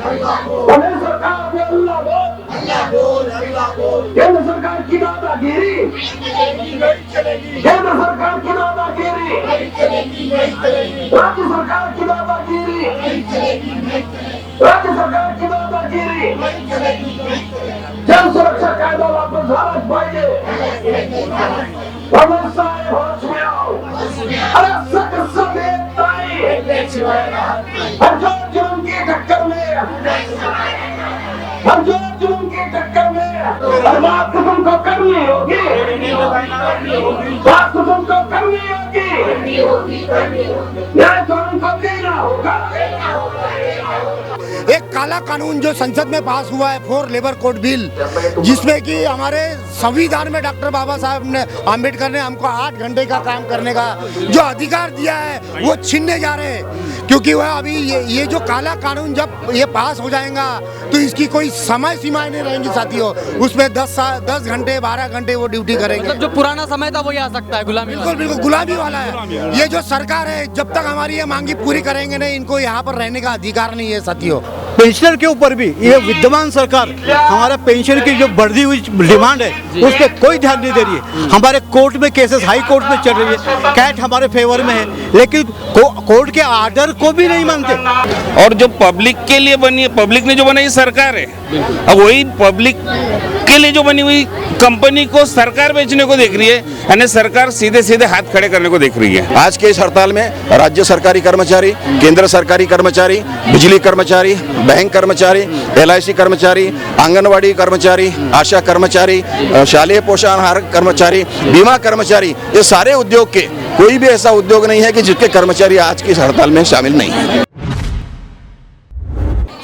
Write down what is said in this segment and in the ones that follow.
प्रदेश सरकार को अल्लाह बोल, केंद्र सरकार की दादागिरी, केंद्र सरकार की दादागिरी, राज्य सरकार की दादागिरी, राज्य सरकार की दादागिरी, जन सुरक्षा कायदा वापस झालाच पाहिजे। प्रमोद साहेब होश में आओ, अरे कसम देत नाही, हरजोर जुलूम की टक्कर में, हरजोर जुलूम की टक्कर में और बात तो तुमको करनी होगी, बात तो तुमको करनी होगी, न्याय तो तुमको देना होगा। एक काला कानून जो संसद में पास हुआ है 4 लेबर कोड बिल, जिसमें कि हमारे संविधान में डॉक्टर बाबा साहब आम्बेडकर ने हमको 8 घंटे का काम करने का जो अधिकार दिया है वो छीनने जा रहे हैं। क्योंकि वह अभी ये जो काला कानून जब ये पास हो जाएगा तो इसकी कोई समय सीमाएं नहीं रहेंगी साथियों, उसमें 10 घंटे 12 घंटे वो ड्यूटी करेंगे। मतलब जो पुराना समय था वही आ सकता है, गुलामी। बिल्कुल गुलामी वाला है। ये जो सरकार है जब तक हमारी ये मांगी पूरी करेंगे नहीं, इनको यहाँ पर रहने का अधिकार नहीं है साथियों। पेंशनर के ऊपर भी ये विद्यमान सरकार हमारा पेंशन की जो बढ़ी हुई डिमांड है उस पर कोई ध्यान नहीं दे रही है। हमारे कोर्ट में केसेस हाई कोर्ट में चल रही है, कैट हमारे फेवर में है, लेकिन कोर्ट के आर्डर को भी नहीं मानते। और जो पब्लिक के लिए बनी है, पब्लिक ने जो बनाई सरकार है, अब वही पब्लिक के लिए जो बनी हुई कंपनी को सरकार बेचने को देख रही है, यानी सरकार सीधे सीधे हाथ खड़े करने को देख रही है। आज के इस हड़ताल में राज्य सरकारी कर्मचारी, केंद्र सरकारी कर्मचारी, बिजली कर्मचारी, बैंक कर्मचारी, LIC कर्मचारी, आंगनवाड़ी कर्मचारी, आशा कर्मचारी, शालेय पोषाहार कर्मचारी, बीमा कर्मचारी, ये सारे उद्योग के कोई भी ऐसा उद्योग नहीं है कि जिसके कर्मचारी आज की इस हड़ताल में शामिल नहीं है।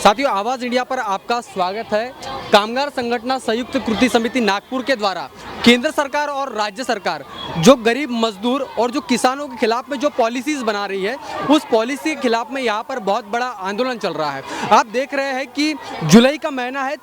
साथियों, आवाज इंडिया पर आपका स्वागत है। कामगार संगठन संयुक्त कृति समिति नागपुर के द्वारा केंद्र सरकार और राज्य सरकार जो गरीब मजदूर और जो किसानों के खिलाफ में जो पॉलिसीज बना रही है, उस पॉलिसी के खिलाफ में यहाँ पर बहुत बड़ा आंदोलन चल रहा है। आप देख रहे हैं कि जुलाई का महीना है,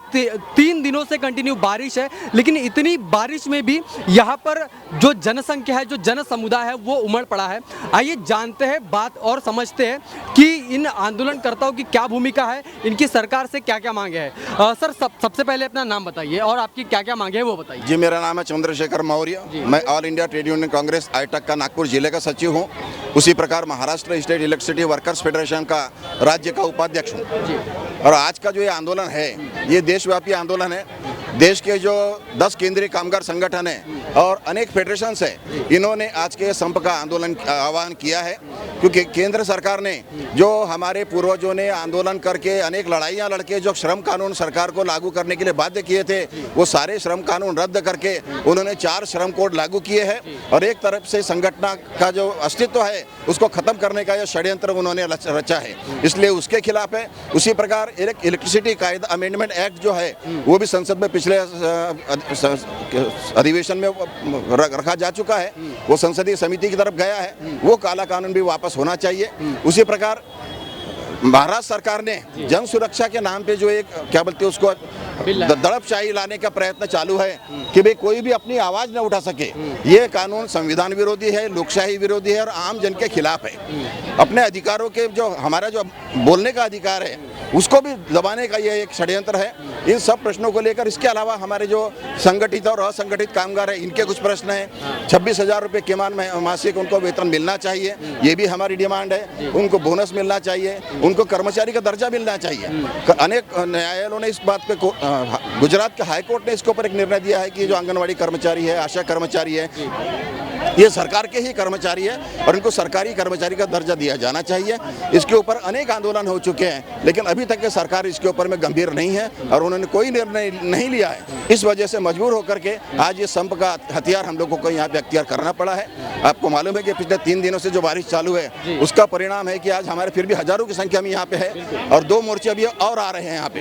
3 दिनों से कंटिन्यू बारिश है, लेकिन इतनी बारिश में भी यहाँ पर जो जनसंख्या है, जो जन समुदाय है, वो उमड़ पड़ा है। आइए जानते हैं बात और समझते हैं कि इन आंदोलनकर्ताओं की क्या भूमिका है, इनकी सरकार से क्या क्या मांगे हैं। सर, सबसे पहले अपना नाम बताइए और आपकी क्या क्या मांगे हैं वो बताइए। जी, मेरा नाम है चंद्रशेखर मौर्य, मैं all India trade union congress AITUC का नागपुर जिले का सचिव हूँ। उसी प्रकार Maharashtra state electricity workers federation का राज्य का उपाध्यक्ष हूँ। और आज का जो ये आंदोलन है, ये देशव्यापी आंदोलन है। देश के जो 10 केंद्रीय कामगार संगठन हैं और अनेक फेडरेशंस हैं, इन्होंने आज के संप का आंदोलन आह्वान किया है। क्योंकि केंद्र सरकार ने जो हमारे पूर्वजों ने आंदोलन करके अनेक लड़ाइयाँ लड़के जो श्रम कानून सरकार को लागू करने के लिए बाध्य किए थे, वो सारे श्रम कानून रद्द करके उन्होंने 4 श्रम कोड लागू किए हैं। और एक तरफ से संगठन का जो अस्तित्व है उसको खत्म करने का यह षड्यंत्र उन्होंने रचा है, इसलिए उसके खिलाफ है। उसी प्रकार इलेक्ट्रिसिटी कायदा अमेंडमेंट एक्ट जो है वो भी संसद में पिछले अधिवेशन में रखा जा चुका है, वो संसदीय समिति की तरफ गया है, वो काला कानून भी वापस होना चाहिए। उसी प्रकार महाराष्ट्र सरकार ने जन सुरक्षा के नाम पे जो एक क्या बोलते हैं उसको दड़पशाही लाने का प्रयत्न चालू है कि भाई कोई भी अपनी आवाज न उठा सके। ये कानून संविधान विरोधी है, लोकशाही विरोधी है और आम जन के खिलाफ है। अपने अधिकारों के जो हमारा जो बोलने का अधिकार है उसको भी दबाने का ये एक षड्यंत्र है। इन सब प्रश्नों को लेकर इसके अलावा हमारे जो संगठित और असंगठित कामगार हैं, इनके कुछ प्रश्न हैं। 26,000 रुपये किमान मासिक उनको वेतन मिलना चाहिए, ये भी हमारी डिमांड है। उनको बोनस मिलना चाहिए, उनको कर्मचारी का दर्जा मिलना चाहिए। अनेक न्यायालयों ने इस बात पे गुजरात के हाई कोर्ट ने इसके ऊपर एक निर्णय दिया है कि जो आंगनवाड़ी कर्मचारी है, आशा कर्मचारी है, ये सरकार के ही कर्मचारी है और इनको सरकारी कर्मचारी का दर्जा दिया जाना चाहिए। इसके ऊपर अनेक आंदोलन हो चुके हैं, लेकिन अभी तक के सरकार इसके ऊपर में गंभीर नहीं है और उन्होंने कोई निर्णय नहीं लिया है। इस वजह से मजबूर होकर के आज ये संप का हथियार हम लोगों को यहाँ पे अख्तियार करना पड़ा है। आपको मालूम है कि पिछले 3 दिनों से जो बारिश चालू है उसका परिणाम है कि आज हमारे फिर भी हजारों की संख्या में यहाँ पे है और 2 मोर्चे अभी और आ रहे हैं यहाँ पे।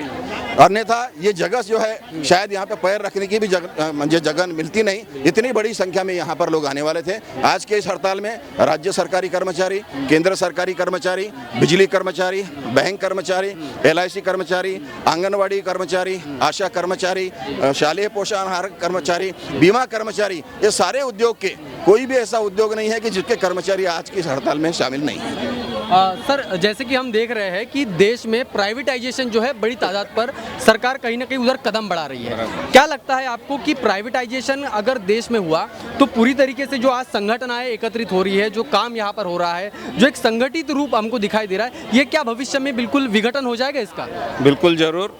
अन्यथा ये जगह जो है शायद यहाँ पे पैर रखने की भी जगह मिलती नहीं, इतनी बड़ी संख्या में यहाँ पर लोग आने वाले थे। आज के इस हड़ताल में राज्य सरकारी कर्मचारी, केंद्र सरकारी कर्मचारी, बिजली कर्मचारी, बैंक कर्मचारी, LIC कर्मचारी, आंगनवाड़ी कर्मचारी, आशा कर्मचारी, शालेय पोषाहार कर्मचारी, बीमा कर्मचारी, ये सारे उद्योग के कोई भी ऐसा उद्योग नहीं है कि जिसके कर्मचारी आज की इस हड़ताल में शामिल नहीं है। सर जैसे कि हम देख रहे हैं कि देश में प्राइवेटाइजेशन जो है बड़ी तादाद पर सरकार कहीं ना कहीं उधर कदम बढ़ा रही है। क्या लगता है आपको कि प्राइवेटाइजेशन अगर देश में हुआ तो पूरी तरीके से जो आज संगठनाएं एकत्रित हो रही है, जो काम यहाँ पर हो रहा है, जो एक संगठित रूप हमको दिखाई दे रहा है, ये क्या भविष्य में बिल्कुल विघटन हो जाएगा इसका? बिल्कुल ज़रूर।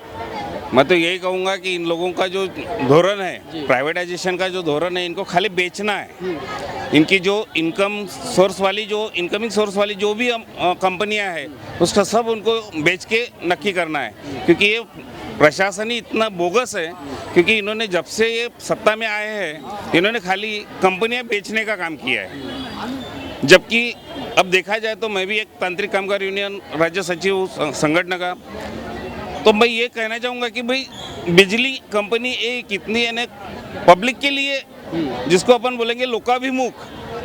मैं तो यही कहूँगा कि इन लोगों का जो धोरण है, प्राइवेटाइजेशन का जो धोरण है, इनको खाली बेचना है। इनकी जो इनकमिंग सोर्स वाली जो भी कंपनियां हैं, उसका सब उनको बेच के नक्की करना है। क्योंकि ये प्रशासन ही इतना बोगस है, क्योंकि इन्होंने जब से ये सत्ता में आए हैं, इन्होंने खाली कंपनियां बेचने का काम किया है। जबकि अब देखा जाए तो मैं भी एक तांत्रिक कामगार यूनियन राज्य सचिव हूँ संगठन का, तो मैं ये कहना चाहूँगा कि भाई बिजली कंपनी एक इतनी है पब्लिक के लिए, जिसको अपन बोलेंगे लोकाभिमुख,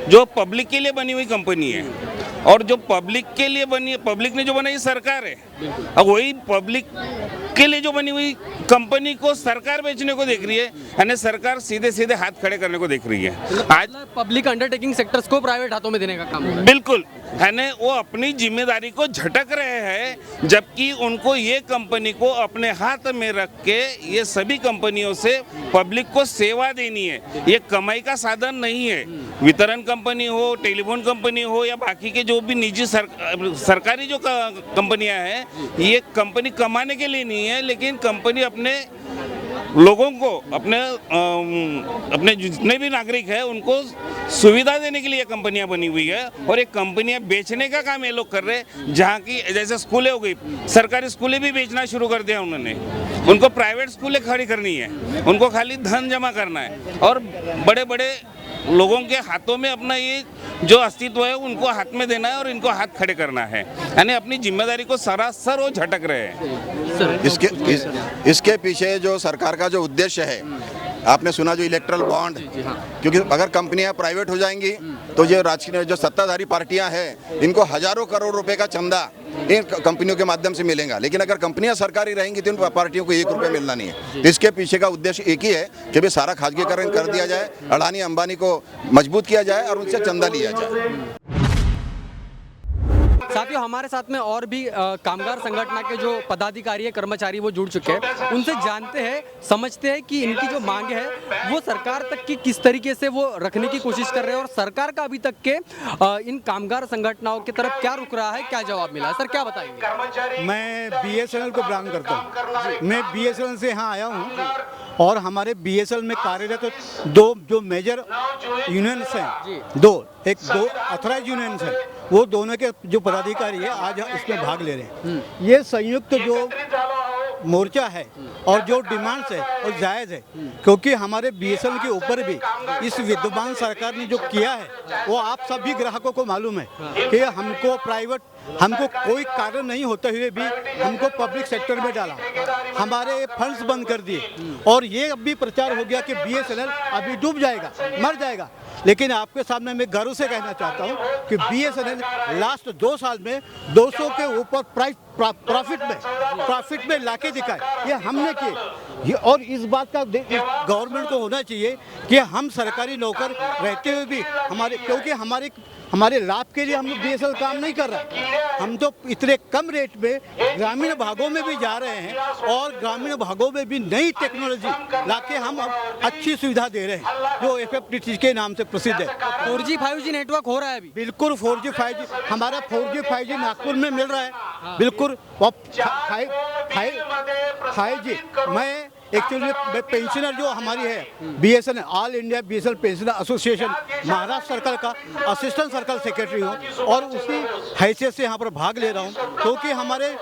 जो पब्लिक के लिए बनी हुई कंपनी है, और जो पब्लिक के लिए बनी है, पब्लिक ने जो बनाई सरकार है, अब वही पब्लिक के लिए जो बनी हुई कंपनी को सरकार बेचने को देख रही है, यानी सरकार सीधे सीधे हाथ खड़े करने को देख रही है। आज पब्लिक अंडरटेकिंग सेक्टर्स को प्राइवेट हाथों में देने का काम हो रहा है। बिल्कुल, यानी वो अपनी जिम्मेदारी को झटक रहे हैं, जबकि उनको ये कंपनी को अपने हाथ में रख के ये सभी कंपनियों से पब्लिक को सेवा देनी है। ये कमाई का साधन नहीं है। वितरण कंपनी हो, टेलीफोन कंपनी हो, या बाकी के जो भी निजी सरकारी जो कंपनियां हैं, ये कंपनी कमाने के लिए नहीं है, लेकिन कंपनी अपने लोगों को, अपने जितने भी नागरिक हैं, उनको सुविधा देने के लिए कंपनियां बनी हुई है। और ये कंपनियां बेचने का काम ये लोग कर रहे हैं। जहाँ की जैसे स्कूलें हो गई, सरकारी स्कूलें भी बेचना शुरू कर दिया उन्होंने। उनको प्राइवेट स्कूलें खड़ी करनी है, उनको खाली धन जमा करना है, और बड़े बड़े लोगों के हाथों में अपना ये जो अस्तित्व है उनको हाथ में देना है और इनको हाथ खड़े करना है। यानी अपनी जिम्मेदारी को सरासर वो झटक रहे हैं। इसके पीछे जो सरकार का जो उद्देश्य है, आपने सुना जो इलेक्ट्रल बॉन्ड, क्योंकि अगर कंपनियां प्राइवेट हो जाएंगी तो ये राजकीय जो सत्ताधारी पार्टियां हैं, इनको हजारों करोड़ रुपए का चंदा इन कंपनियों के माध्यम से मिलेगा। लेकिन अगर कंपनियां सरकारी रहेंगी तो इन पार्टियों को 1 रुपया मिलना नहीं है। तो इसके पीछे का उद्देश्य एक ही है कि भाई सारा खासगीकरण कर दिया जाए, अडानी अंबानी को मजबूत किया जाए और उनसे चंदा लिया जाए। साथियों, हमारे साथ में और भी कामगार संगठन के जो पदाधिकारी है, कर्मचारी, वो जुड़ चुके हैं। उनसे जानते हैं, समझते हैं कि इनकी जो मांग है वो सरकार तक की किस तरीके से वो रखने की कोशिश कर रहे हैं, और सरकार का अभी तक के इन कामगार संगठनों की तरफ क्या रुक रहा है, क्या जवाब मिला है। सर, क्या बताएंगे? मैं BSNL को बिलोंग करता हूँ। मैं BSNL से यहाँ आया हूँ, और हमारे BSNL में कार्यरत 2 जो मेजर यूनियंस हैं, दो अथॉराइज यूनियंस हैं, वो दोनों के जो पदाधिकारी है आज इसमें भाग ले रहे हैं। ये संयुक्त जो मोर्चा है और जो डिमांड्स है वो जायज़ है, क्योंकि हमारे BSNL के ऊपर भी इस विद्यमान सरकार ने जो किया है वो आप सभी ग्राहकों को मालूम है कि हमको कोई कारण नहीं होते हुए भी हमको पब्लिक सेक्टर में डाला, हमारे फंड्स बंद कर दिए, और ये अब भी प्रचार हो गया कि BSNL अभी डूब जाएगा, मर जाएगा। लेकिन आपके सामने मैं गर्व से कहना चाहता हूँ कि BSNL लास्ट 2 साल में 200 के ऊपर प्रॉफिट में लाके दिखाए, ये हमने किए। और इस बात का गवर्नमेंट को होना चाहिए कि हम सरकारी नौकर रहते हुए भी क्योंकि हमारे लाभ के लिए हम लोग BSNL काम नहीं कर रहा। हम तो इतने कम रेट में ग्रामीण भागों में भी जा रहे हैं, और ग्रामीण भागों में भी नई टेक्नोलॉजी लाके हम अच्छी सुविधा दे रहे हैं, जो FFTT के नाम से प्रसिद्ध है। 4G 5G नेटवर्क हो रहा है अभी? बिल्कुल 4G 5G हमारा 4G 5G नागपुर में मिल रहा है। बिल्कुल 5G मैं एक्चुअली पेंशनर जो हमारी है BSNL, all India BSNL pensioner association Maharashtra circle का असिस्टेंट सर्कल सेक्रेटरी हूँ, और उसी हैसियत से यहाँ पर भाग ले रहा हूँ, क्योंकि हमारे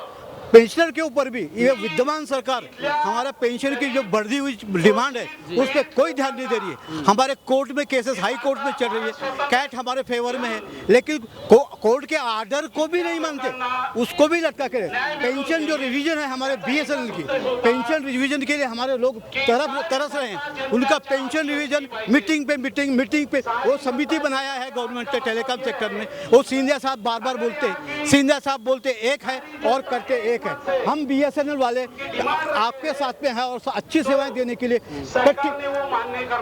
पेंशनर के ऊपर भी ये विद्यमान सरकार हमारा पेंशन की जो बढ़ी हुई डिमांड है उस पर कोई ध्यान नहीं दे रही है। हमारे कोर्ट में केसेस हाई कोर्ट में चल रही है, कैट हमारे फेवर में है, लेकिन कोर्ट के आर्डर को भी नहीं मानते, उसको भी लटका के पेंशन जो रिवीजन है हमारे BSNL की, पेंशन रिवीजन के लिए हमारे लोग तरस रहे हैं। उनका पेंशन रिवीजन मीटिंग पे वो समिति बनाया है गवर्नमेंट के टेलीकॉम सेक्टर में, वो सिंधिया साहब बार बार बोलते, सिंधिया साहब बोलते एक है और करते एक एक है, हम BSNL वाले आपके साथ में हैं और अच्छी सेवाएं देने के लिए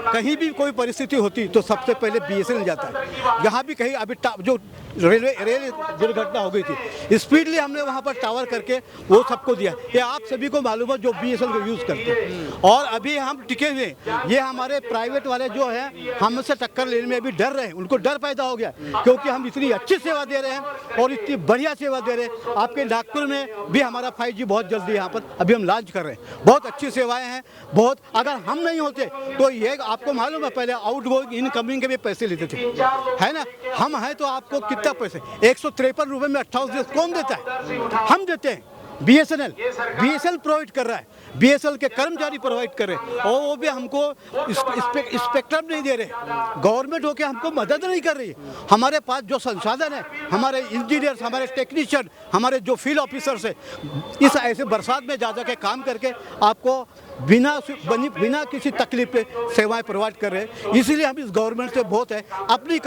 कहीं भी कोई परिस्थिति होती तो सबसे पहले BSNL जाता है। जहाँ भी कहीं अभी जो रेल दुर्घटना हो गई थी, स्पीडली हमने वहाँ पर टावर करके वो सबको दिया। ये आप सभी को मालूम है जो BSNL को यूज़ करते हैं। और अभी हम टिके हुए, ये हमारे प्राइवेट वाले जो हैं हमसे टक्कर लेने में अभी डर रहे हैं, उनको डर पैदा हो गया क्योंकि हम इतनी अच्छी सेवा दे रहे हैं और इतनी बढ़िया सेवा दे रहे हैं। आपके नागपुर में भी हमारा 5G बहुत जल्दी यहाँ पर अभी हम लॉन्च कर रहे हैं। बहुत अच्छी सेवाएँ हैं, बहुत। अगर हम नहीं होते तो ये आपको मालूम है पहले आउट गोइंग इनकमिंग के भी पैसे लेते थे, है ना। हम हैं तो आपको कितना पैसे, 153 रुपये में 28 दिन कौन देता है? हम देते हैं। BSNL प्रोवाइड कर रहा है, BSNL के कर्मचारी प्रोवाइड कर रहे हैं और वो भी हमको स्पेक्ट्रम नहीं दे रहे। गवर्नमेंट होके हमको मदद नहीं कर रही। हमारे पास जो संसाधन है, हमारे इंजीनियर्स, हमारे टेक्नीशियन, हमारे जो फील्ड ऑफिसर्स है, इस ऐसे बरसात में जा के काम करके आपको बिना किसी तकलीफ पे सेवाएं प्रोवाइड कर रहे हैं। इसीलिए हम इस गवर्नमेंट से बहुत है, अपनी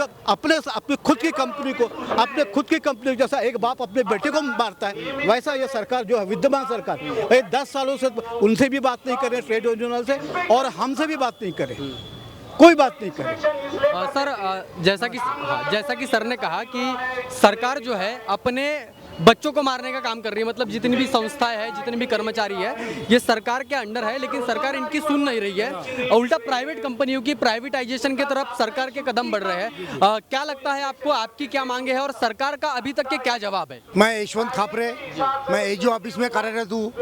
खुद की कंपनी को, अपने खुद की कंपनी जैसा एक बाप अपने बेटे को मारता है, वैसा ये सरकार जो है, विद्यमान सरकार, ये 10 सालों से उनसे भी बात नहीं कर रहे, ट्रेड यूनियन से, और हमसे भी बात नहीं करे, कोई बात नहीं करे। सर जैसा कि सर ने कहा कि सरकार जो है अपने बच्चों को मारने का काम कर रही है। मतलब जितनी भी संस्थाएं हैं, जितने भी कर्मचारी है, ये सरकार के अंडर है, लेकिन सरकार इनकी सुन नहीं रही है और उल्टा प्राइवेट कंपनियों की प्राइवेटाइजेशन की तरफ सरकार के कदम बढ़ रहे हैं। क्या लगता है आपको, आपकी क्या मांगे है और सरकार का अभी तक के क्या जवाब है? मैं यशवंत खापरे, मैं AGO ऑफिस में कार्यरत हूँ।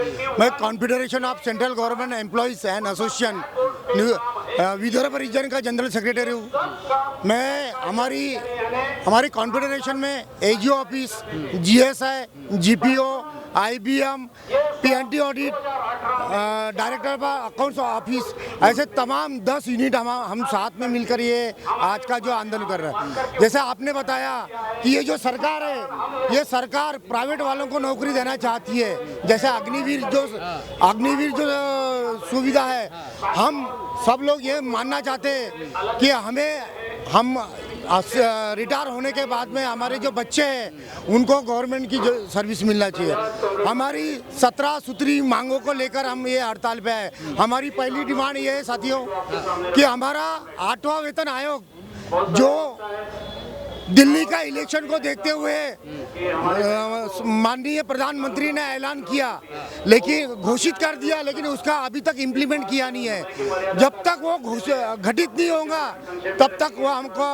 मैं confederation of central government employees and association Vidarbha region का जनरल सेक्रेटरी हूँ। मैं हमारी कॉन्फेडरेशन में AGO office, GSI, GPO, IBM, PNT audit, director accounts office, ऐसे तमाम 10 यूनिट हम साथ में मिलकर ये आज का जो आंदोलन कर रहे हैं। जैसे आपने बताया कि ये जो सरकार है, ये सरकार प्राइवेट वालों को नौकरी देना चाहती है। जैसे अग्निवीर जो सुविधा है, हम सब लोग ये मानना चाहते हैं कि हम रिटायर होने के बाद में हमारे जो बच्चे हैं उनको गवर्नमेंट की जो सर्विस मिलना चाहिए। हमारी 17 सूत्री मांगों को लेकर हम ये हड़ताल पे है। हमारी पहली डिमांड ये है साथियों कि हमारा 8वां वेतन आयोग जो दिल्ली का इलेक्शन को देखते हुए माननीय प्रधानमंत्री ने ऐलान किया, लेकिन घोषित कर दिया, लेकिन उसका अभी तक इम्प्लीमेंट किया नहीं है। जब तक वो घटित नहीं होगा तब तक वो हमको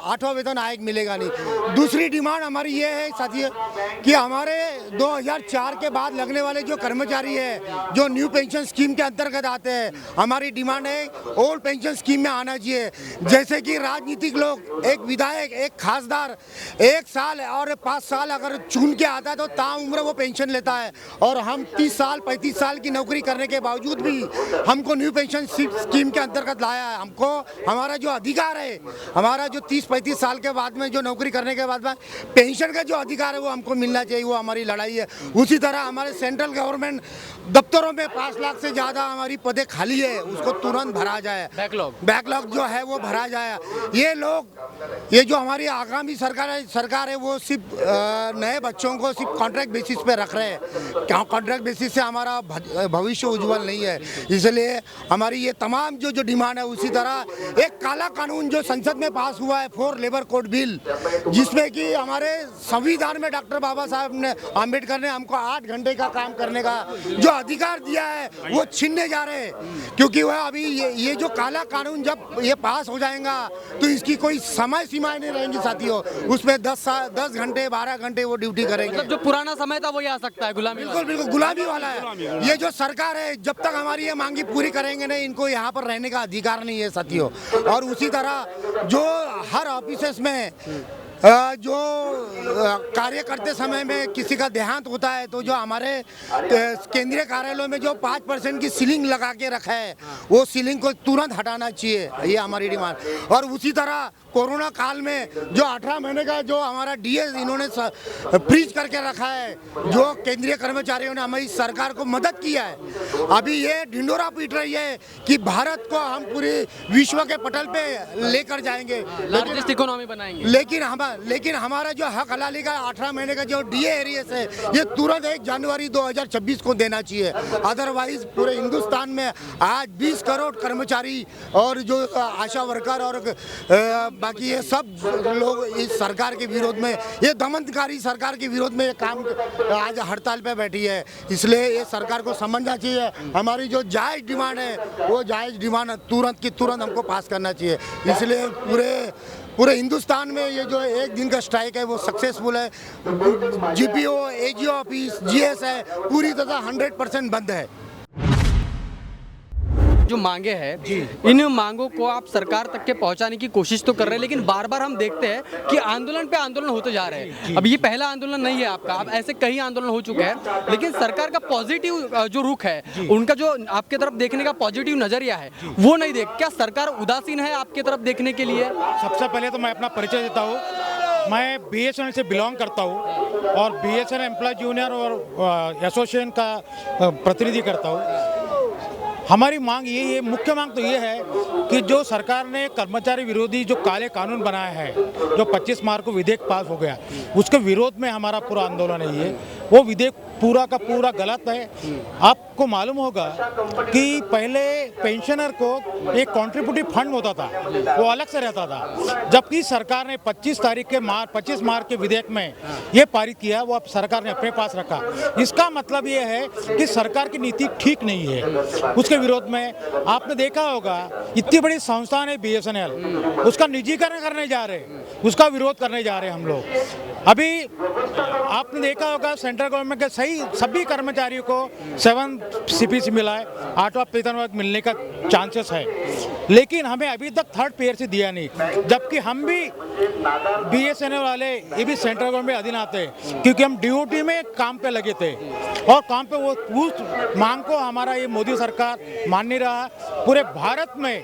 8वां वेतन आयोग मिलेगा नहीं। दूसरी डिमांड हमारी ये है साथियों कि हमारे 2004 के बाद लगने वाले जो कर्मचारी है, जो न्यू पेंशन स्कीम के अंतर्गत आते हैं, हमारी डिमांड है ओल्ड पेंशन स्कीम में आना चाहिए। जैसे कि राजनीतिक लोग, एक विधायक, एक खासदार 1 साल और 5 साल अगर चुन के आता है तो ताउम्र वो पेंशन लेता है, और हम 30 साल 35 साल की नौकरी करने के बावजूद भी हमको न्यू पेंशन स्कीम के अंतर्गत लाया है। हमको हमारा जो अधिकार है, हमारा जो 30-35 साल के बाद में जो नौकरी करने के बाद में पेंशन का जो अधिकार है वो हमको मिलना चाहिए, वो हमारी लड़ाई है। उसी तरह हमारे सेंट्रल गवर्नमेंट दफ्तरों में 5 लाख से ज़्यादा हमारी पदें खाली है, उसको तुरंत भरा जाए। बैकलॉग जो है वो भरा जाए। ये जो हमारी आगामी सरकार है वो सिर्फ नए बच्चों को सिर्फ कॉन्ट्रैक्ट बेसिस पे रख रहे हैं। क्या कॉन्ट्रैक्ट बेसिस से हमारा भविष्य उज्जवल नहीं है। इसलिए हमारी ये तमाम जो डिमांड है, उसी तरह एक काला कानून जो संसद में पास हुआ है, 4 लेबर कोड बिल, जिसमें कि हमारे संविधान में डॉक्टर बाबा साहब आम्बेडकर ने हमको 8 घंटे का काम करने का जो अधिकार दिया है वो छीनने जा रहे हैं। क्योंकि वह अभी ये जो काला कानून जब ये पास हो जाएगा तो इसकी कोई समय सीमाएं नहीं रहेंगी साथियों। उसमें 10 घंटे 12 घंटे वो ड्यूटी करेंगे। मतलब जो पुराना समय था वही आ सकता है, गुलामी। बिल्कुल गुलामी वाला है। ये जो सरकार है, जब तक हमारी ये मांगी पूरी करेंगे नहीं, इनको यहाँ पर रहने का अधिकार नहीं है साथियों। और उसी तरह जो हर ऑफिस में जो कार्य करते समय में किसी का देहांत होता है तो जो हमारे केंद्रीय कार्यालयों में जो 5% की सीलिंग लगा के रखा है वो सीलिंग को तुरंत हटाना चाहिए, ये हमारी डिमांड। और उसी तरह कोरोना काल में जो 18 महीने का जो हमारा डीएस इन्होंने फ्रीज करके रखा है, जो केंद्रीय कर्मचारियों ने हमारी सरकार को मदद किया है, अभी ये ढिंडोरा पीट रही है कि भारत को हम पूरे विश्व के पटल पे लेकर जाएंगे, लार्जेस्ट इकोनॉमी बनाएंगे। लेकिन हम लेकिन हमारा जो हक हलाली का 18 महीने का जो डीए एरियस है ये तुरंत 1 जनवरी 2026 को देना चाहिए। अदरवाइज पूरे हिंदुस्तान में आज 20 करोड़ कर्मचारी और जो आशा वर्कर और बाकी ये सब लोग इस सरकार के विरोध में, ये दमनकारी सरकार के विरोध में ये काम आज हड़ताल पे बैठी है। इसलिए ये सरकार को समझना चाहिए हमारी जो जायज़ डिमांड है वो जायज़ डिमांड तुरंत की तुरंत हमको पास करना चाहिए। इसलिए पूरे हिंदुस्तान में ये जो 1 दिन का स्ट्राइक है वो सक्सेसफुल है। जीपीओ, एजीओ ऑफिस, जीएस है पूरी तरह 100% बंद है। जो मांगे हैं इन मांगों को आप सरकार तक के पहुंचाने की कोशिश तो कर रहे हैं, लेकिन बार बार हम देखते हैं कि आंदोलन पे आंदोलन होते जा रहे हैं। अब ये पहला आंदोलन नहीं है आपका, अब ऐसे कई आंदोलन हो चुके हैं, लेकिन सरकार का पॉजिटिव जो रुख है, उनका जो आपके तरफ देखने का पॉजिटिव नजरिया है वो नहीं देख, क्या सरकार उदासीन है आपके तरफ देखने के लिए? सबसे पहले तो मैं अपना परिचय देता हूँ। मैं बीएसएनएल से बिलोंग करता हूँ और बीएसएनएल एम्प्लॉय यूनियन और एसोसिएशन का प्रतिनिधि करता हूँ। हमारी मांग यही है, मुख्य मांग तो ये है कि जो सरकार ने कर्मचारी विरोधी जो काले कानून बनाया है, जो 25 मार्च को विधेयक पास हो गया, उसके विरोध में हमारा पूरा आंदोलन है। ये वो विधेयक पूरा का पूरा गलत है। आपको मालूम होगा कि पहले पेंशनर को एक कॉन्ट्रीब्यूटिव फंड होता था, वो अलग से रहता था, जबकि सरकार ने 25 मार्च के विधेयक में ये पारित किया, वो अब सरकार ने अपने पास रखा। इसका मतलब ये है कि सरकार की नीति ठीक नहीं है। उसके विरोध में आपने देखा होगा इतनी बड़ी संस्थान है बीएसएनएल, उसका निजीकरण करने जा रहे, उसका विरोध करने जा रहे हम लोग। अभी आपने देखा होगा सेंट्रल गवर्नमेंट के सभी कर्मचारियों को 7 CPC मिला है, 8वां वेतनमान मिलने का चांसेस है, लेकिन हमें अभी तक 3rd पेयर से दिया नहीं, जबकि हम भी बीएसएनएल वाले ये भी सेंट्रल गवर्नमेंट में अधीन आते हैं, क्योंकि हम ड्यूटी में काम पे लगे थे और काम पे वो उस मांग को हमारा ये मोदी सरकार मान नहीं रहा। पूरे भारत में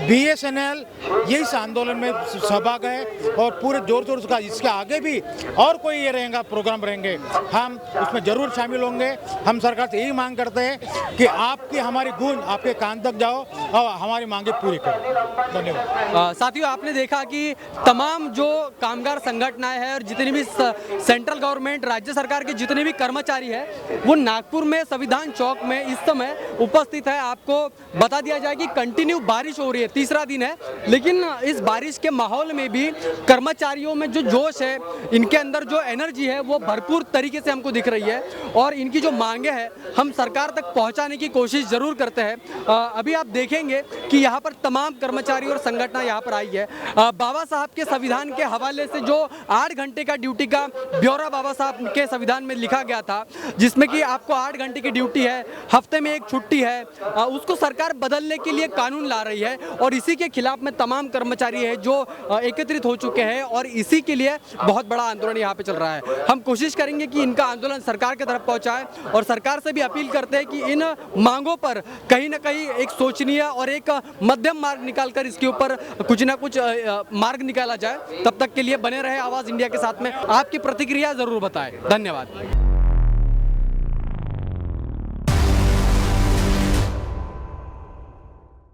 बीएसएनएल ये इस आंदोलन में सहभाग है और पूरे जोर शोर से इसके आगे भी और कोई ये रहेगा प्रोग्राम रहेंगे, हम उसमें जरूर शामिल होंगे। हम सरकार से यही मांग करते हैं कि आपकी हमारी गूंज आपके कान तक जाओ और हमारी मांगे पूरी करो। धन्यवाद। साथियों, आपने देखा कि तमाम जो कामगार संगठनाएं हैं और जितनी भी सेंट्रल गवर्नमेंट, राज्य सरकार के जितने भी कर्मचारी हैं वो नागपुर में संविधान चौक में इस समय उपस्थित है। आपको बता दिया जाए कि कंटिन्यू बारिश हो रही है, तीसरा दिन है, लेकिन इस बारिश के माहौल में भी कर्मचारियों में जो जोश है, इनके अंदर जो एनर्जी है वो भरपूर तरीके से हमको दिख रही है और इनकी जो मांगे हैं हम सरकार तक पहुंचाने की कोशिश जरूर करते हैं। अभी आप देखेंगे कि यहाँ पर तमाम कर्मचारी और संगठन यहाँ पर आई है। बाबा साहब के संविधान के हवाले से जो 8 घंटे का ड्यूटी का ब्यौरा बाबा साहब के संविधान में लिखा गया था, जिसमें कि आपको 8 घंटे की ड्यूटी है, हफ्ते में 1 छुट्टी है, उसको सरकार बदलने के लिए कानून ला रही है और इसी के खिलाफ में तमाम कर्मचारी है जो एकत्रित हो चुके हैं और इसी के लिए बहुत बड़ा आंदोलन यहाँ पे चल रहा है। हम कोशिश करेंगे कि इनका आंदोलन सरकार की तरफ पहुँचाए और सरकार से भी अपील करते हैं कि इन मांगों पर कहीं ना कहीं एक सोचनीय और एक मध्यम मार्ग निकालकर इसके ऊपर कुछ ना कुछ मार्ग निकाला जाए। तब तक के लिए बने रहे आवाज़ इंडिया के साथ में, आपकी प्रतिक्रिया जरूर बताएं। धन्यवाद।